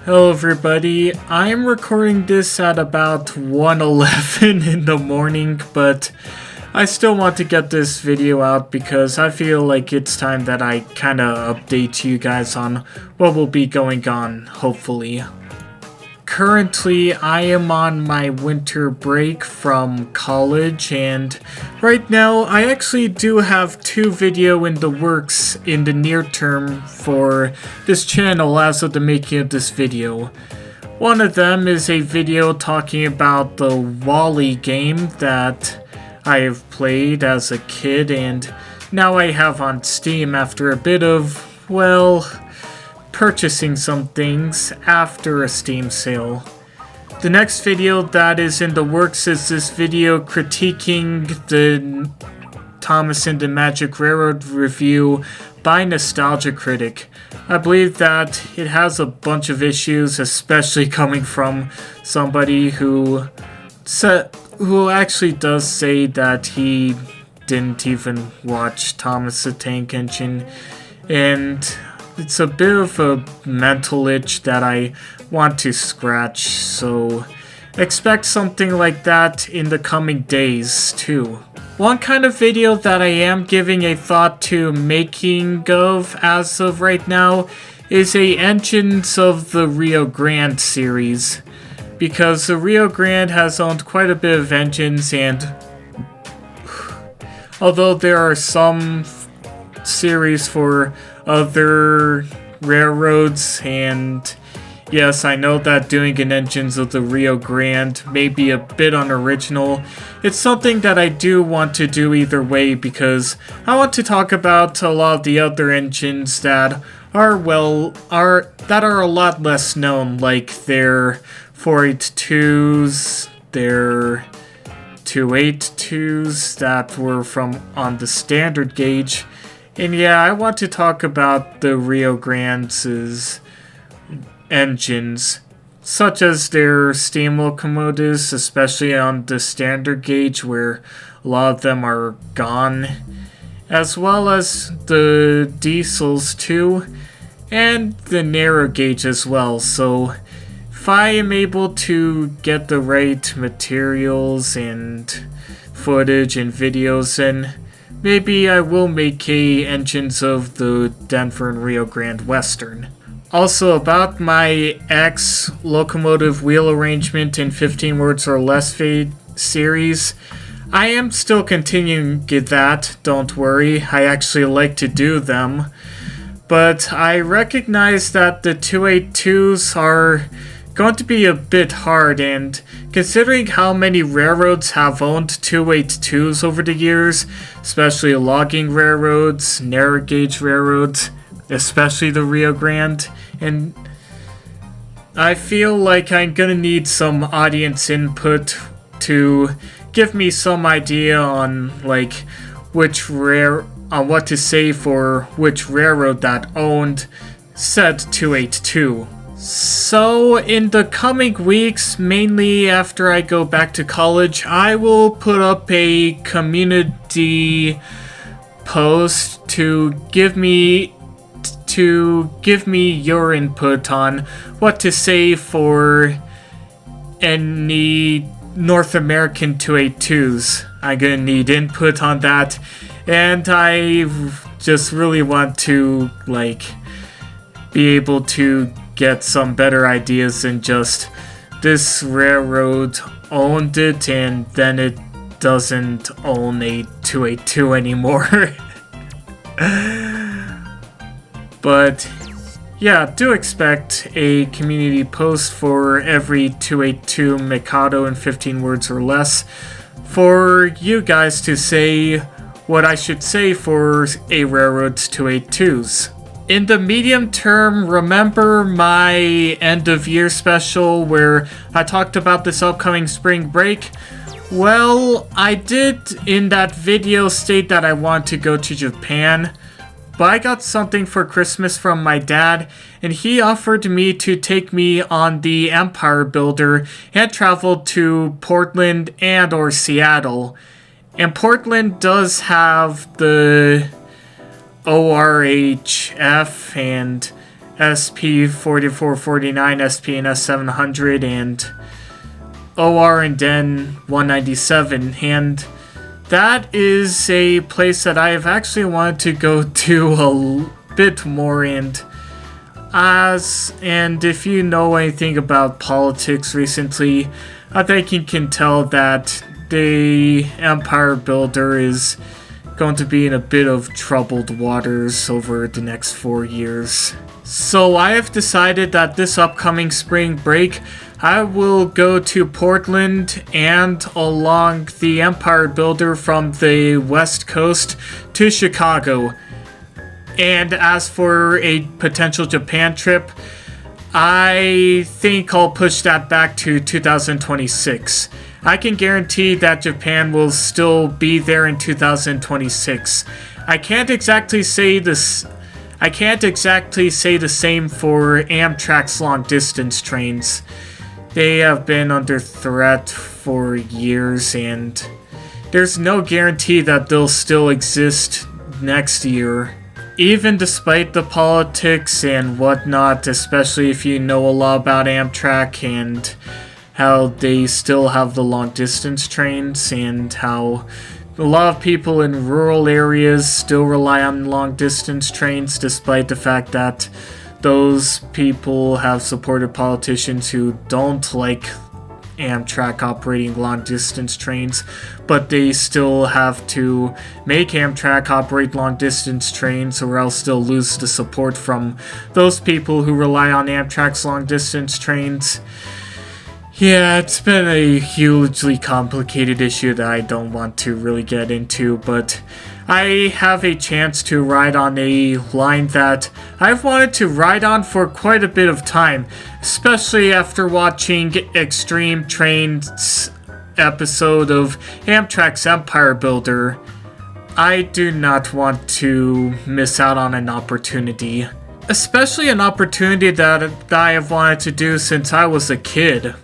Hello everybody, I'm recording this at about 1:11 in the morning, but I still want to get this video out because I feel like it's time that I kinda update you guys on what will be going on, hopefully. Currently, I am on my winter break from college, and right now I actually do have 2 videos in the works in the near term for this channel as of the making of this video. One of them is a video talking about the Wall-E game that I have played as a kid and now I have on Steam after a bit of, well, purchasing some things after a Steam sale. The next video that is in the works is this video critiquing the Thomas and the Magic Railroad review by Nostalgia Critic. I believe that it has a bunch of issues, especially coming from somebody who actually does say that he didn't even watch Thomas the Tank Engine, and it's a bit of a mental itch that I want to scratch, so expect something like that in the coming days too. One kind of video that I am giving a thought to making of as of right now is a engines of the Rio Grand series, because the Rio Grand has owned quite a bit of engines, and although there are some series for other railroads, and yes, I know that doing an engines of the Rio Grande may be a bit unoriginal. It's something that I do want to do either way because I want to talk about a lot of the other engines that are a lot less known, like their 482s, their 282s that were from on the standard gauge. And yeah, I want to talk about the Rio Grande's engines, such as their steam locomotives, especially on the standard gauge where a lot of them are gone, as well as the diesels too, and the narrow gauge as well. So if I am able to get the right materials and footage and videos, then maybe I will make engines of the Denver and Rio Grande Western. Also, about my X locomotive wheel arrangement in 15 words or less series, I am still continuing that, don't worry, I actually like to do them. But I recognize that the 282s are going to be a bit hard, and considering how many railroads have owned 282s over the years, especially logging railroads, narrow gauge railroads, especially the Rio Grande, and I feel like I'm gonna need some audience input to give me some idea on like on what to say for which railroad that owned said 282. So in the coming weeks, mainly after I go back to college, I will put up a community post to give me your input on what to say for any North American 282s. I'm gonna need input on that, and I just really want to be able to get some better ideas than just this railroad owned it and then it doesn't own a 282 anymore. But yeah, do expect a community post for every 282 Mikado in 15 words or less for you guys to say what I should say for a railroad's 282s. In the medium term, remember my end of year special where I talked about this upcoming spring break? Well, I did in that video state that I want to go to Japan, but I got something for Christmas from my dad, and he offered me to take me on the Empire Builder and travel to Portland and or Seattle. And Portland does have the ORHF and SP-4449, SPNS 700, and OR and Den 197, and that is a place that I have actually wanted to go to a bit more, and if you know anything about politics recently, I think you can tell that the Empire Builder is going to be in a bit of troubled waters over the next 4 years. So I have decided that this upcoming spring break, I will go to Portland and along the Empire Builder from the West Coast to Chicago. And as for a potential Japan trip, I think I'll push that back to 2026. I can guarantee that Japan will still be there in 2026. I can't exactly say the same for Amtrak's long-distance trains. They have been under threat for years, and there's no guarantee that they'll still exist next year. Even despite the politics and whatnot, especially if you know a lot about Amtrak and how they still have the long-distance trains and how a lot of people in rural areas still rely on long-distance trains despite the fact that those people have supported politicians who don't like Amtrak operating long-distance trains, but they still have to make Amtrak operate long-distance trains or else they'll lose the support from those people who rely on Amtrak's long-distance trains. Yeah, it's been a hugely complicated issue that I don't want to really get into, but I have a chance to ride on a line that I've wanted to ride on for quite a bit of time, especially after watching Extreme Train's episode of Amtrak's Empire Builder. I do not want to miss out on an opportunity, especially an opportunity that I have wanted to do since I was a kid.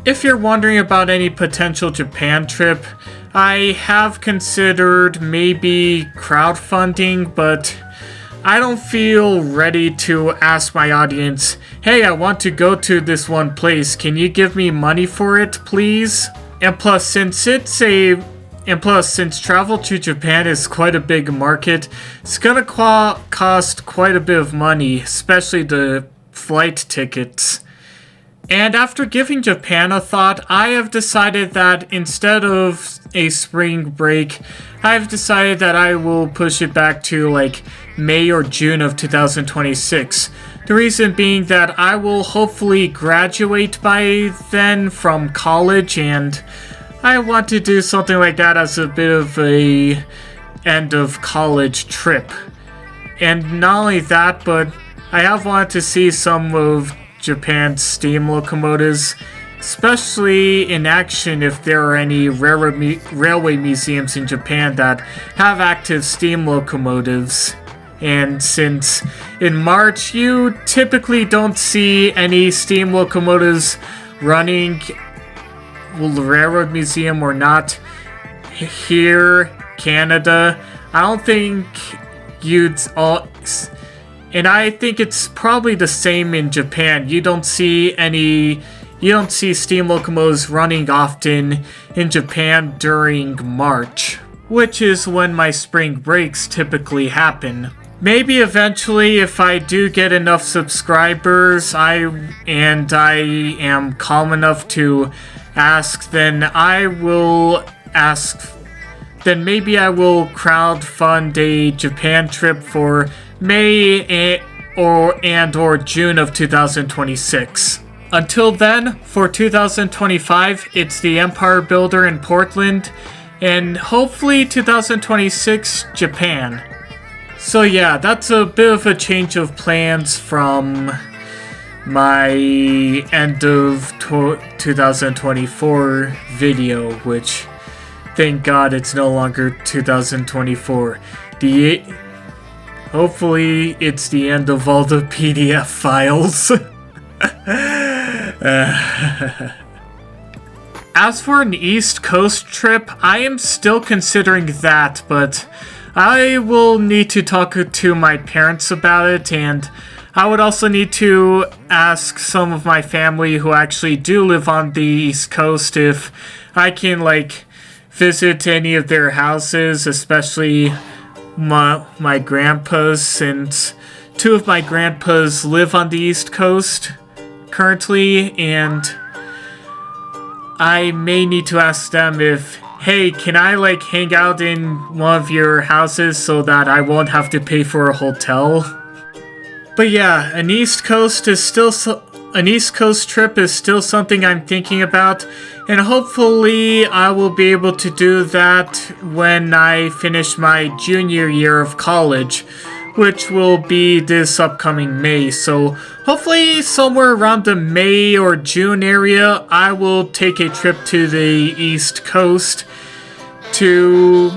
If you're wondering about any potential Japan trip, I have considered maybe crowdfunding, but I don't feel ready to ask my audience, hey, I want to go to this one place, can you give me money for it, please? And plus, since travel to Japan is quite a big market, it's gonna cost quite a bit of money, especially the flight tickets. And after giving Japan a thought, I have decided that instead of a spring break, I've decided that I will push it back to like May or June of 2026. The reason being that I will hopefully graduate by then from college, and I want to do something like that as a bit of a end of college trip. And not only that, but I have wanted to see some of Japan's steam locomotives, especially in action if there are any railway museums in Japan that have active steam locomotives. And since in March you typically don't see any steam locomotives running, well, the railroad museum or not, here, Canada, I don't think you'd all... And I think it's probably the same in Japan. You don't see steam locomotives running often in Japan during March, which is when my spring breaks typically happen. Maybe eventually, if I do get enough subscribers, and I am calm enough to ask, then maybe I will crowdfund a Japan trip for May or June of 2026. Until then, for 2025, it's the Empire Builder in Portland, and hopefully 2026, Japan. So yeah, that's a bit of a change of plans from my end of 2024 video, which, thank God it's no longer 2024. Hopefully, it's the end of all the PDF files. As for an East Coast trip, I am still considering that, but I will need to talk to my parents about it, and I would also need to ask some of my family who actually do live on the East Coast if I can, like, visit any of their houses, especially my grandpa's, since two of my grandpas live on the East Coast currently, and I may need to ask them if, hey, can I, like, hang out in one of your houses so that I won't have to pay for a hotel? But yeah, an East Coast trip is still something I'm thinking about, and hopefully I will be able to do that when I finish my junior year of college, which will be this upcoming May. So hopefully somewhere around the May or June area, I will take a trip to the East Coast to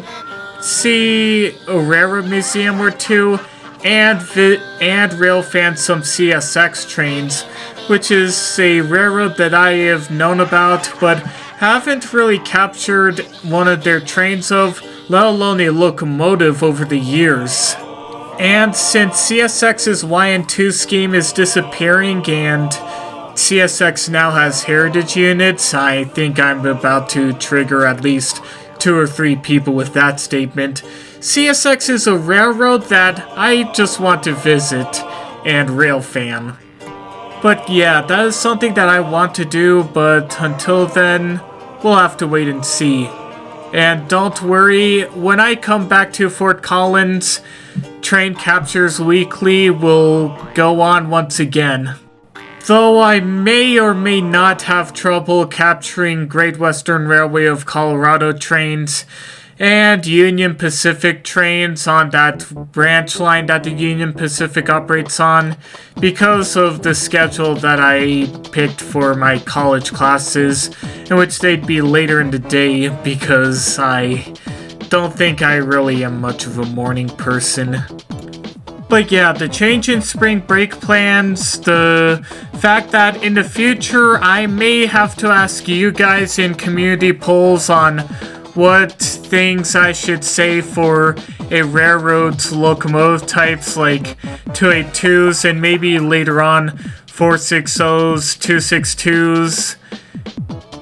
see a railroad museum or two, and railfan some CSX trains, which is a railroad that I have known about but haven't really captured one of their trains of, let alone a locomotive, over the years. And since CSX's YN2 scheme is disappearing and CSX now has heritage units, I think I'm about to trigger at least 2 or 3 people with that statement. CSX is a railroad that I just want to visit and railfan. But yeah, that is something that I want to do, but until then, we'll have to wait and see. And don't worry, when I come back to Fort Collins, Train Captures Weekly will go on once again. Though I may or may not have trouble capturing Great Western Railway of Colorado trains and Union Pacific trains on that branch line that the Union Pacific operates on because of the schedule that I picked for my college classes, in which they'd be later in the day because I don't think I really am much of a morning person. But yeah, the change in spring break plans, the fact that in the future I may have to ask you guys in community polls on what things I should say for a railroad's locomotive types like 282s and maybe later on 460s, 262s,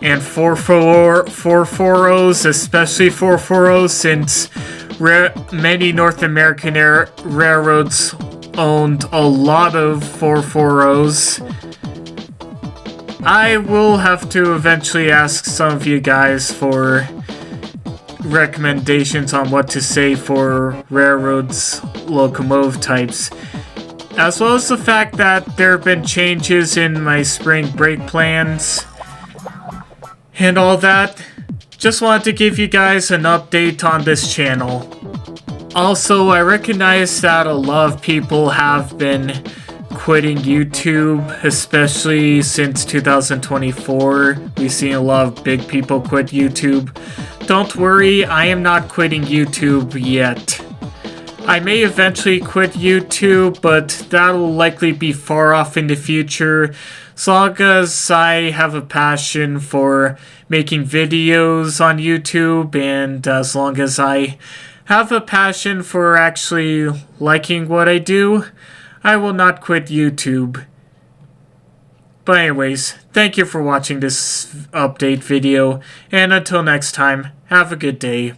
and 440s, especially 440s, since many North American railroads owned a lot of 440s. I will have to eventually ask some of you guys for recommendations on what to say for railroads locomotive types, as well as the fact that there have been changes in my spring break plans and all that. Just wanted to give you guys an update on this channel. Also, I recognize that a lot of people have been quitting YouTube, especially since 2024. We've seen a lot of big people quit YouTube. Don't worry, I am not quitting YouTube yet. I may eventually quit YouTube, but that'll likely be far off in the future, as long as I have a passion for making videos on YouTube, and as long as I have a passion for actually liking what I do, I will not quit YouTube. But anyways, thank you for watching this update video, and until next time, have a good day.